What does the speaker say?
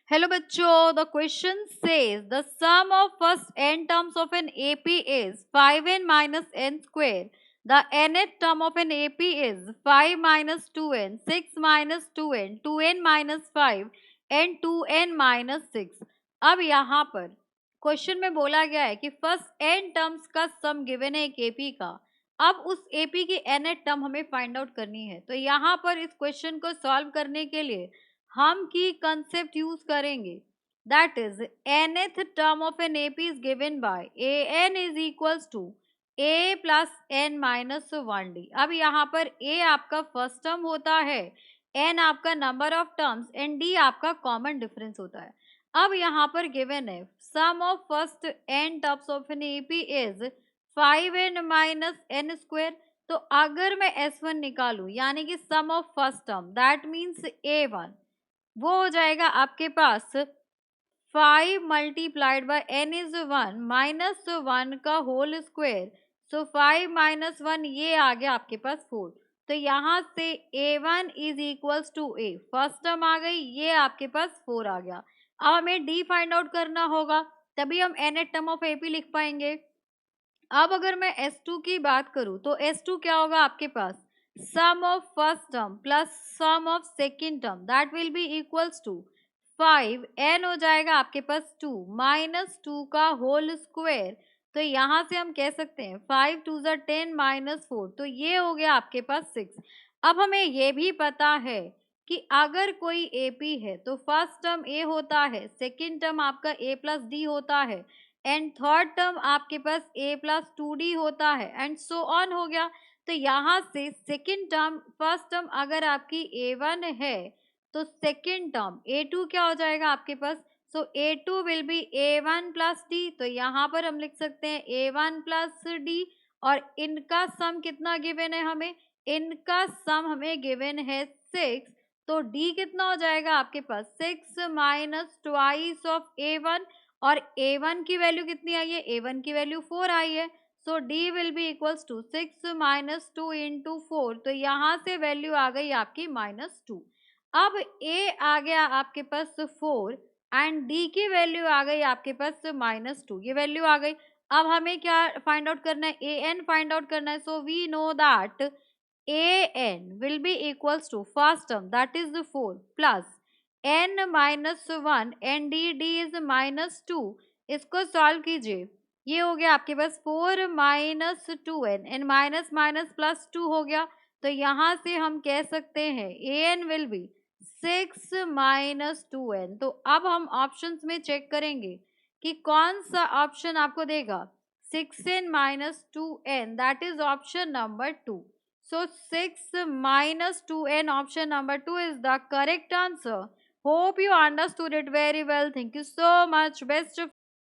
Hello बच्चों, the question says the sum of first n terms of an AP is 5n minus n square. The nth term of an AP is 5 minus 2n, 6 minus 2n, 2n minus 5 and 2n minus 6. अब यहाँ पर question में बोला गया है कि first n terms का सम given है एक AP का. अब उस AP की nth टर्म हमें फाइंड आउट करनी है. तो यहाँ पर इस क्वेश्चन को सॉल्व करने के लिए हम की कंसेप्ट यूज करेंगे. That is nth term of an AP is given by an is equals to a plus n minus 1d. अब यहाँ पर a आपका फर्स्ट टर्म होता है, n आपका number of terms and d आपका कॉमन डिफरेंस होता है. अब यहाँ पर गिवन है sum of first n terms of an AP is 5n minus n square. तो अगर मैं s1 निकालू यानी कि sum of first term that means a1, वो हो जाएगा आपके पास 5 multiplied by n is 1 minus 1 का होल स्क्वायर. सो 5 माइनस 1 ये आ गया आपके पास 4. तो यहाँ से a1 is equals to a, first term आ गई, ये आपके पास 4 आ गया. अब हमें d फाइंड आउट करना होगा, तभी हम nth टर्म ऑफ AP लिख पाएंगे. अब अगर मैं S2 की बात करूं तो S2 क्या होगा आपके पास, sum of first term plus sum of second term that will be equals to 5 n हो जाएगा आपके पास 2 माइनस 2 का होल स्क्वायर. तो यहाँ से हम कह सकते हैं 5 2 ज़ा 10 माइनस 4, तो ये हो गया आपके पास 6. अब हमें ये भी पता है कि अगर कोई AP है तो फर्स्ट टर्म a होता है, सेकेंड टर्म आपका a प्लस डी होता है एंड थर्ड टर्म आपके पास a प्लस 2d होता है एंड सो ऑन हो गया. तो यहाँ से सेकेंड टर्म फर्स्ट टर्म अगर आपकी a1 है तो सेकेंड टर्म a2 क्या हो जाएगा आपके पास. सो a2 will be a1 plus d. तो यहाँ पर हम लिख सकते हैं a1 प्लस d और इनका सम कितना गिवन है हमें, इनका सम हमें गिवन है 6. तो d कितना हो जाएगा आपके पास 6 माइनस ट्वाइस ऑफ a1 और a1 की वैल्यू कितनी आई है, a1 की वैल्यू 4 आई है. So d will be equals to 6 minus 2 into 4. तो यहाँ से वैल्यू आ गई आपकी -2. अब a आ गया आपके पास 4 एंड d की वैल्यू आ गई आपके पास -2, ये वैल्यू आ गई. अब हमें क्या फाइंड आउट करना है, an फाइंड आउट करना है. So we know that an will be equals to first term that is the 4 plus n minus 1 and d is -2. इसको सॉल्व कीजिए, ये हो गया आपके पास 4 minus 2n and minus minus plus 2 हो गया. तो यहाँ से हम कह सकते हैं an will be 6 minus 2n. तो अब हम ऑप्शंस में चेक करेंगे कि कौन सा ऑप्शन आपको देगा 6n minus 2n, that is option number 2. So 6 minus 2n, option number 2 is the correct answer. Hope you understood it very well. Thank you so much. Best of